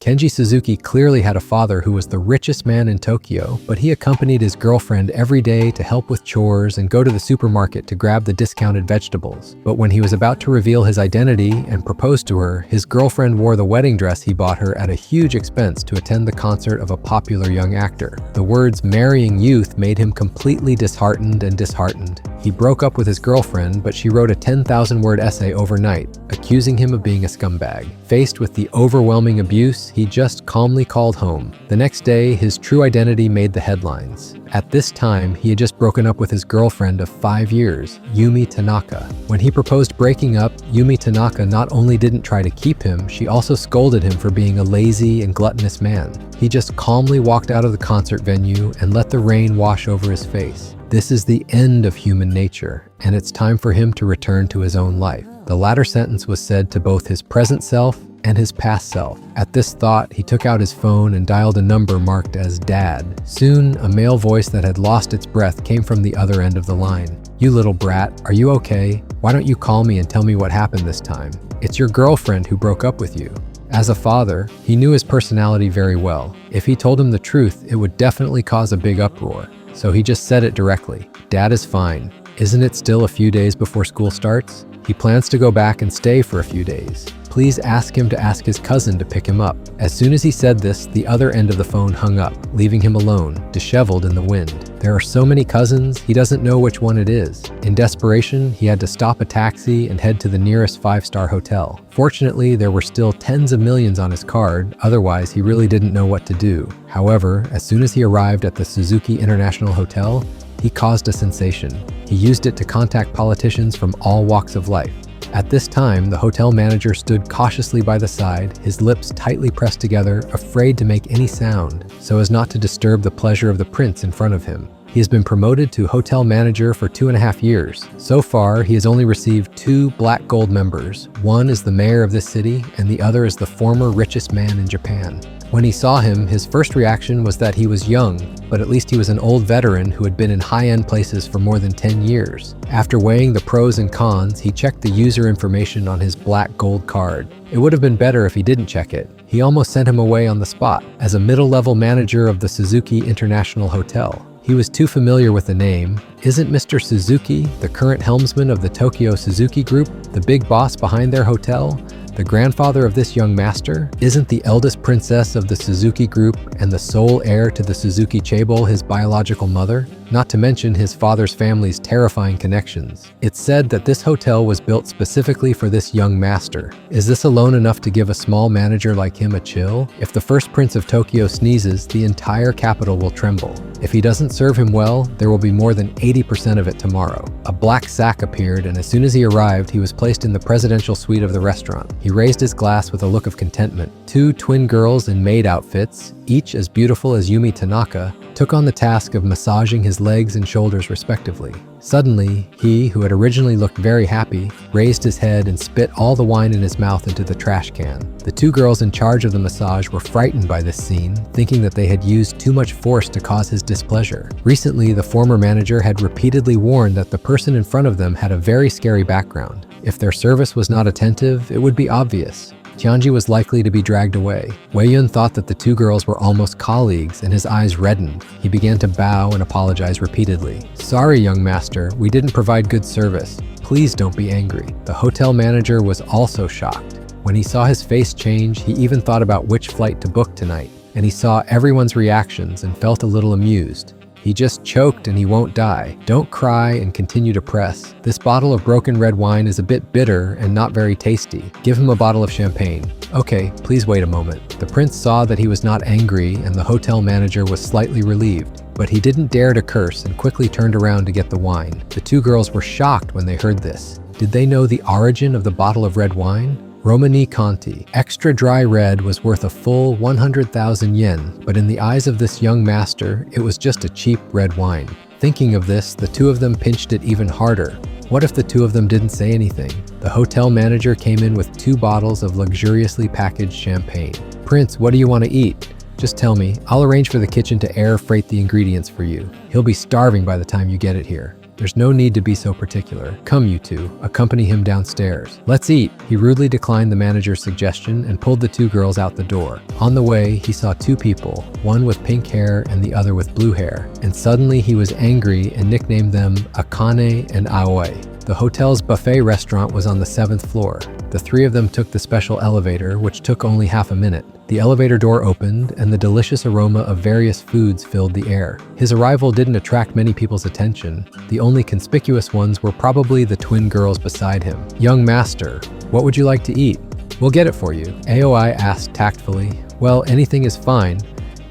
Kenji Suzuki clearly had a father who was the richest man in Tokyo, but he accompanied his girlfriend every day to help with chores and go to the supermarket to grab the discounted vegetables. But when he was about to reveal his identity and propose to her, his girlfriend wore the wedding dress he bought her at a huge expense to attend the concert of a popular young actor. The words "marrying youth" made him completely disheartened. He broke up with his girlfriend, but she wrote a 10,000-word essay overnight, accusing him of being a scumbag. Faced with the overwhelming abuse, he just calmly called home. The next day, his true identity made the headlines. At this time, he had just broken up with his girlfriend of 5 years, Yumi Tanaka. When he proposed breaking up, Yumi Tanaka not only didn't try to keep him, she also scolded him for being a lazy and gluttonous man. He just calmly walked out of the concert venue and let the rain wash over his face. This is the end of human nature, and it's time for him to return to his own life. The latter sentence was said to both his present self and his past self. At this thought, he took out his phone and dialed a number marked as Dad. Soon, a male voice that had lost its breath came from the other end of the line. "You little brat, are you okay? Why don't you call me and tell me what happened this time? It's your girlfriend who broke up with you." As a father, he knew his personality very well. If he told him the truth, it would definitely cause a big uproar. So he just said it directly. "Dad is fine. Isn't it still a few days before school starts? He plans to go back and stay for a few days. Please ask him to ask his cousin to pick him up." As soon as he said this, the other end of the phone hung up, leaving him alone, disheveled in the wind. There are so many cousins, he doesn't know which one it is. In desperation, he had to stop a taxi and head to the nearest 5-star hotel. Fortunately, there were still tens of millions on his card, otherwise he really didn't know what to do. However, as soon as he arrived at the Suzuki International Hotel, he caused a sensation. He used it to contact politicians from all walks of life. At this time, the hotel manager stood cautiously by the side, his lips tightly pressed together, afraid to make any sound, so as not to disturb the pleasure of the prince in front of him. He has been promoted to hotel manager for 2.5 years. So far, he has only received 2 black gold members. One is the mayor of this city, and the other is the former richest man in Japan. When he saw him, his first reaction was that he was young, but at least he was an old veteran who had been in high-end places for more than 10 years. After weighing the pros and cons, he checked the user information on his black gold card. It would have been better if he didn't check it. He almost sent him away on the spot. As a middle-level manager of the Suzuki International Hotel, he was too familiar with the name. Isn't Mr. Suzuki, the current helmsman of the Tokyo Suzuki Group, the big boss behind their hotel? The grandfather of this young master? Isn't the eldest princess of the Suzuki Group and the sole heir to the Suzuki chaebol his biological mother? Not to mention his father's family's terrifying connections. It's said that this hotel was built specifically for this young master. Is this alone enough to give a small manager like him a chill? If the first prince of Tokyo sneezes, the entire capital will tremble. If he doesn't serve him well, there will be more than 80% of it tomorrow. A black sack appeared, and as soon as he arrived, he was placed in the presidential suite of the restaurant. He raised his glass with a look of contentment. 2 twin girls in maid outfits, each as beautiful as Yumi Tanaka, took on the task of massaging his legs and shoulders respectively. Suddenly, he, who had originally looked very happy, raised his head and spit all the wine in his mouth into the trash can. The 2 girls in charge of the massage were frightened by this scene, thinking that they had used too much force to cause his displeasure. Recently, the former manager had repeatedly warned that the person in front of them had a very scary background. If their service was not attentive, it would be obvious. Tianji was likely to be dragged away. Wei Yun thought that the 2 girls were almost colleagues, and his eyes reddened. He began to bow and apologize repeatedly. "Sorry, young master, we didn't provide good service. Please don't be angry." The hotel manager was also shocked. When he saw his face change, he even thought about which flight to book tonight, and he saw everyone's reactions and felt a little amused. He just choked and he won't die. Don't cry and continue to press. This bottle of broken red wine is a bit bitter and not very tasty. Give him a bottle of champagne. Okay, please wait a moment. The prince saw that he was not angry and the hotel manager was slightly relieved, but he didn't dare to curse and quickly turned around to get the wine. The 2 girls were shocked when they heard this. Did they know the origin of the bottle of red wine? Romani Conti, extra dry red, was worth a full 100,000 yen, but in the eyes of this young master, it was just a cheap red wine. Thinking of this, the 2 of them pinched it even harder. What if the 2 of them didn't say anything? The hotel manager came in with 2 bottles of luxuriously packaged champagne. "Prince, what do you want to eat? Just tell me. I'll arrange for the kitchen to air freight the ingredients for you. He'll be starving by the time you get it here." There's no need to be so particular. Come, you two, accompany him downstairs. Let's eat. He rudely declined the manager's suggestion and pulled the two girls out the door. On the way, he saw two people, one with pink hair and the other with blue hair, and suddenly he was angry and nicknamed them Akane and Aoi. The hotel's buffet restaurant was on the 7th floor. The three of them took the special elevator, which took only half a minute. The elevator door opened, and the delicious aroma of various foods filled the air. His arrival didn't attract many people's attention. The only conspicuous ones were probably the twin girls beside him. "Young master, what would you like to eat?" "We'll get it for you," Aoi asked tactfully. "Well, anything is fine.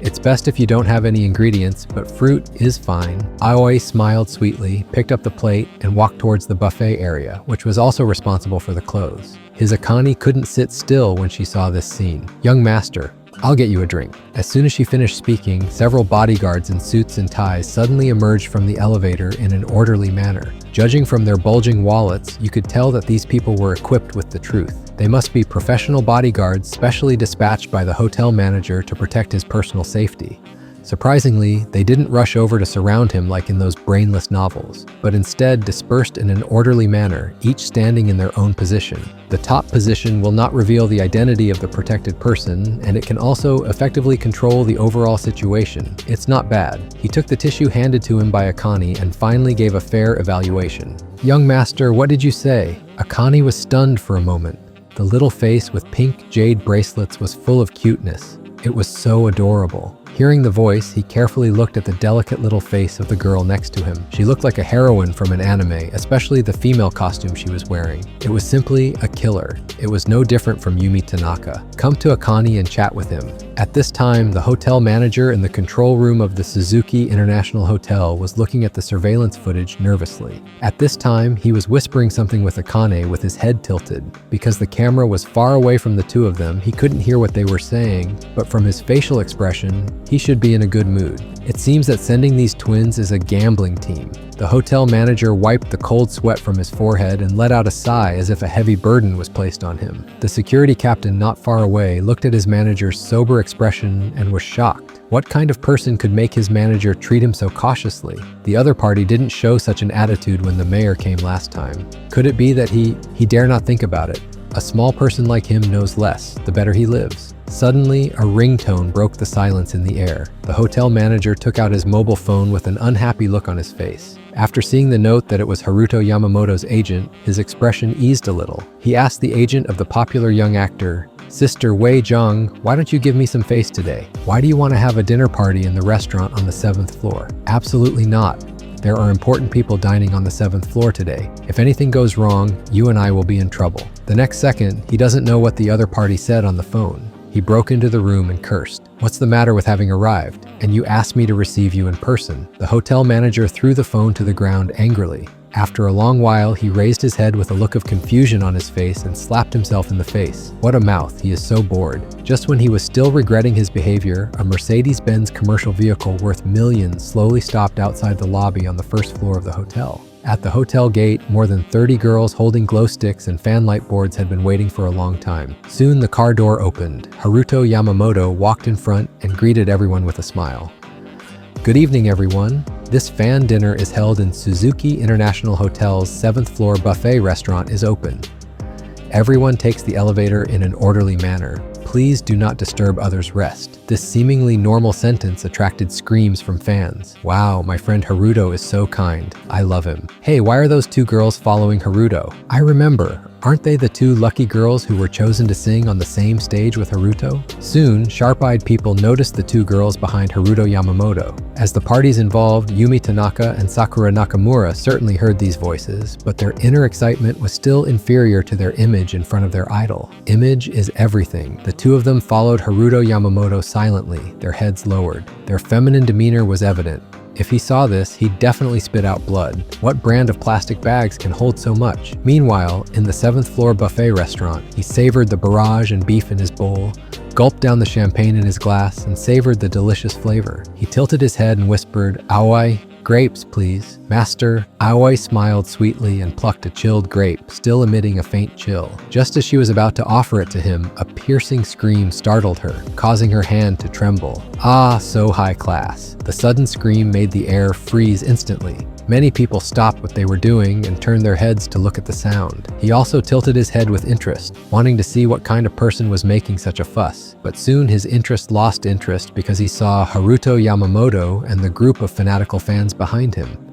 It's best if you don't have any ingredients, but fruit is fine." Aoi smiled sweetly, picked up the plate, and walked towards the buffet area, which was also responsible for the clothes. His Akane couldn't sit still when she saw this scene. "Young master, I'll get you a drink." As soon as she finished speaking, several bodyguards in suits and ties suddenly emerged from the elevator in an orderly manner. Judging from their bulging wallets, you could tell that these people were equipped with the truth. They must be professional bodyguards specially dispatched by the hotel manager to protect his personal safety. Surprisingly, they didn't rush over to surround him like in those brainless novels, but instead dispersed in an orderly manner, each standing in their own position. The top position will not reveal the identity of the protected person, and it can also effectively control the overall situation. It's not bad. He took the tissue handed to him by Akane and finally gave a fair evaluation. "Young master, what did you say?" Akane was stunned for a moment. The little face with pink jade bracelets was full of cuteness. It was so adorable. Hearing the voice, he carefully looked at the delicate little face of the girl next to him. She looked like a heroine from an anime, especially the female costume she was wearing. It was simply a killer. It was no different from Yumi Tanaka. Come to Akane and chat with him. At this time, the hotel manager in the control room of the Suzuki International Hotel was looking at the surveillance footage nervously. At this time, he was whispering something with Akane with his head tilted. Because the camera was far away from the two of them, he couldn't hear what they were saying, but from his facial expression, he should be in a good mood. It seems that sending these twins is a gambling team. The hotel manager wiped the cold sweat from his forehead and let out a sigh as if a heavy burden was placed on him. The security captain not far away looked at his manager's sober expression and was shocked. What kind of person could make his manager treat him so cautiously? The other party didn't show such an attitude when the mayor came last time. Could it be that he dare not think about it? A small person like him knows less, the better he lives. Suddenly, a ringtone broke the silence in the air. The hotel manager took out his mobile phone with an unhappy look on his face. After seeing the note that it was Haruto Yamamoto's agent, his expression eased a little. He asked the agent of the popular young actor, "Sister Wei Zhang, why don't you give me some face today? Why do you want to have a dinner party in the restaurant on the 7th floor?" "Absolutely not. There are important people dining on the 7th floor today. If anything goes wrong, you and I will be in trouble." The next second, he doesn't know what the other party said on the phone. He broke into the room and cursed. "What's the matter with having arrived? And you asked me to receive you in person." The hotel manager threw the phone to the ground angrily. After a long while, he raised his head with a look of confusion on his face and slapped himself in the face. What a mouth, he is so bored. Just when he was still regretting his behavior, a Mercedes-Benz commercial vehicle worth millions slowly stopped outside the lobby on the 1st floor of the hotel. At the hotel gate, more than 30 girls holding glow sticks and fan light boards had been waiting for a long time. Soon the car door opened. Haruto Yamamoto walked in front and greeted everyone with a smile. "Good evening, everyone. This fan dinner is held in Suzuki International Hotel's 7th floor buffet restaurant is open. Everyone takes the elevator in an orderly manner. Please do not disturb others' rest." This seemingly normal sentence attracted screams from fans. "Wow, my friend Haruto is so kind. I love him. Hey, why are those two girls following Haruto? I remember. Aren't they the two lucky girls who were chosen to sing on the same stage with Haruto?" Soon, sharp-eyed people noticed the two girls behind Haruto Yamamoto. As the parties involved, Yumi Tanaka and Sakura Nakamura certainly heard these voices, but their inner excitement was still inferior to their image in front of their idol. Image is everything. The two of them followed Haruto Yamamoto silently, their heads lowered. Their feminine demeanor was evident. If he saw this, he'd definitely spit out blood. What brand of plastic bags can hold so much? Meanwhile, in the 7th floor buffet restaurant, he savored the barrage and beef in his bowl, gulped down the champagne in his glass, and savored the delicious flavor. He tilted his head and whispered, "Aoi, grapes, please." "Master." Aoi smiled sweetly and plucked a chilled grape, still emitting a faint chill. Just as she was about to offer it to him, a piercing scream startled her, causing her hand to tremble. Ah, so high class. The sudden scream made the air freeze instantly. Many people stopped what they were doing and turned their heads to look at the sound. He also tilted his head with interest, wanting to see what kind of person was making such a fuss. But soon his interest lost interest because he saw Haruto Yamamoto and the group of fanatical fans behind him.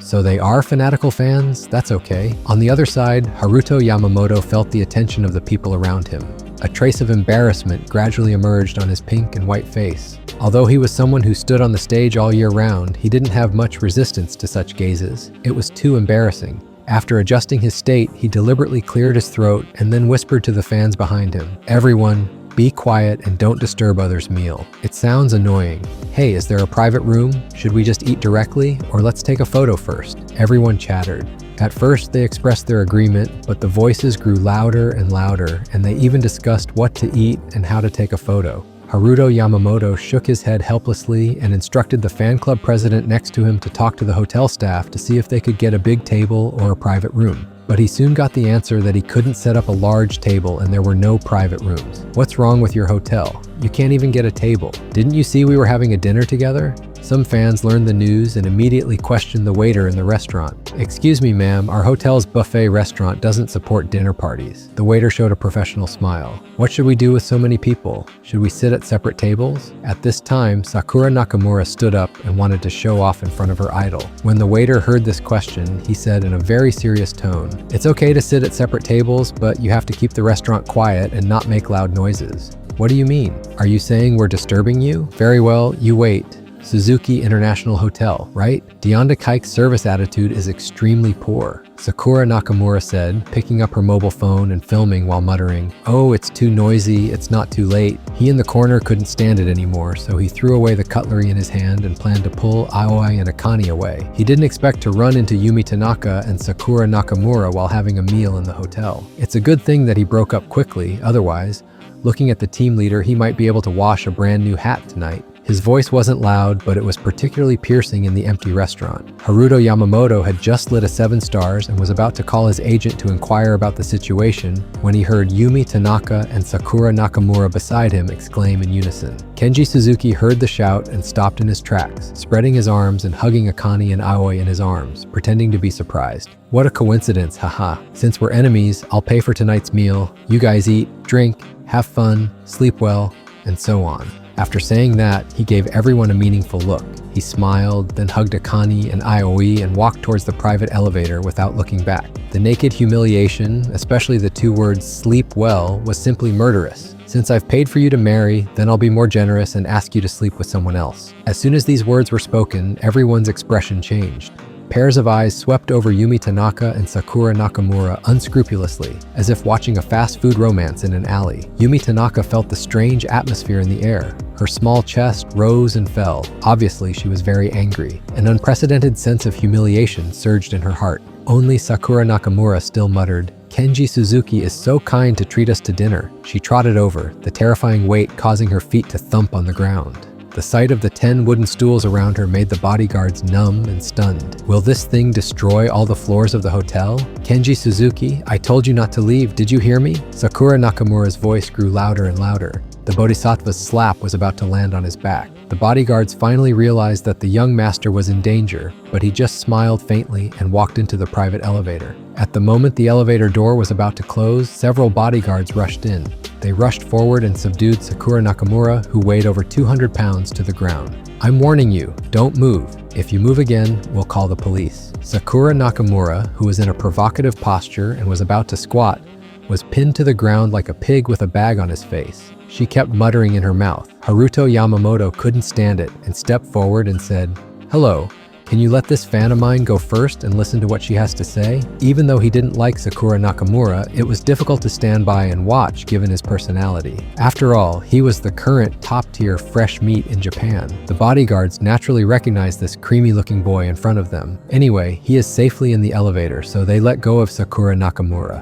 So they are fanatical fans? That's okay. On the other side, Haruto Yamamoto felt the attention of the people around him. A trace of embarrassment gradually emerged on his pink and white face. Although he was someone who stood on the stage all year round, he didn't have much resistance to such gazes. It was too embarrassing. After adjusting his state, he deliberately cleared his throat and then whispered to the fans behind him, "Everyone, be quiet and don't disturb others' meal. It sounds annoying. Hey, is there a private room? Should we just eat directly? Or let's take a photo first?" Everyone chattered. At first, they expressed their agreement, but the voices grew louder and louder, and they even discussed what to eat and how to take a photo. Haruto Yamamoto shook his head helplessly and instructed the fan club president next to him to talk to the hotel staff to see if they could get a big table or a private room. But he soon got the answer that he couldn't set up a large table and there were no private rooms. What's wrong with your hotel? You can't even get a table. Didn't you see we were having a dinner together? Some fans learned the news and immediately questioned the waiter in the restaurant. "Excuse me, ma'am, our hotel's buffet restaurant doesn't support dinner parties." The waiter showed a professional smile. "What should we do with so many people? Should we sit at separate tables?" At this time, Sakura Nakamura stood up and wanted to show off in front of her idol. When the waiter heard this question, he said in a very serious tone, "It's okay to sit at separate tables, but you have to keep the restaurant quiet and not make loud noises." "What do you mean? Are you saying we're disturbing you? Very well, you wait. Suzuki International Hotel, right? Deondakike's service attitude is extremely poor," Sakura Nakamura said, picking up her mobile phone and filming while muttering, "Oh, it's too noisy, it's not too late." He in the corner couldn't stand it anymore, so he threw away the cutlery in his hand and planned to pull Aoi and Akane away. He didn't expect to run into Yumi Tanaka and Sakura Nakamura while having a meal in the hotel. It's a good thing that he broke up quickly, otherwise, looking at the team leader, he might be able to wash a brand new hat tonight. His voice wasn't loud, but it was particularly piercing in the empty restaurant. Haruto Yamamoto had just lit a 7 stars and was about to call his agent to inquire about the situation when he heard Yumi Tanaka and Sakura Nakamura beside him exclaim in unison. Kenji Suzuki heard the shout and stopped in his tracks, spreading his arms and hugging Akane and Aoi in his arms, pretending to be surprised. "What a coincidence, haha. Since we're enemies, I'll pay for tonight's meal. You guys eat, drink, have fun, sleep well, and so on." After saying that, he gave everyone a meaningful look. He smiled, then hugged Akane and Aoi and walked towards the private elevator without looking back. The naked humiliation, especially the 2 words "sleep well," was simply murderous. "Since I've paid for you to marry, then I'll be more generous and ask you to sleep with someone else." As soon as these words were spoken, everyone's expression changed. Pairs of eyes swept over Yumi Tanaka and Sakura Nakamura unscrupulously, as if watching a fast food romance in an alley. Yumi Tanaka felt the strange atmosphere in the air. Her small chest rose and fell. Obviously, she was very angry. An unprecedented sense of humiliation surged in her heart. Only Sakura Nakamura still muttered, "Kenji Suzuki is so kind to treat us to dinner." She trotted over, the terrifying weight causing her feet to thump on the ground. The sight of the 10 wooden stools around her made the bodyguards numb and stunned. "Will this thing destroy all the floors of the hotel? Kenji Suzuki, I told you not to leave, did you hear me?" Sakura Nakamura's voice grew louder and louder. The bodhisattva's slap was about to land on his back. The bodyguards finally realized that the young master was in danger, but he just smiled faintly and walked into the private elevator. At the moment the elevator door was about to close, several bodyguards rushed in. They rushed forward and subdued Sakura Nakamura, who weighed over 200 pounds, to the ground. "I'm warning you, don't move. If you move again, we'll call the police." Sakura Nakamura, who was in a provocative posture and was about to squat, was pinned to the ground like a pig with a bag on his face. She kept muttering in her mouth. Haruto Yamamoto couldn't stand it and stepped forward and said, "Hello, can you let this fan of mine go first and listen to what she has to say?" Even though he didn't like Sakura Nakamura, it was difficult to stand by and watch given his personality. After all, he was the current top-tier fresh meat in Japan. The bodyguards naturally recognized this creamy-looking boy in front of them. Anyway, he is safely in the elevator, so they let go of Sakura Nakamura.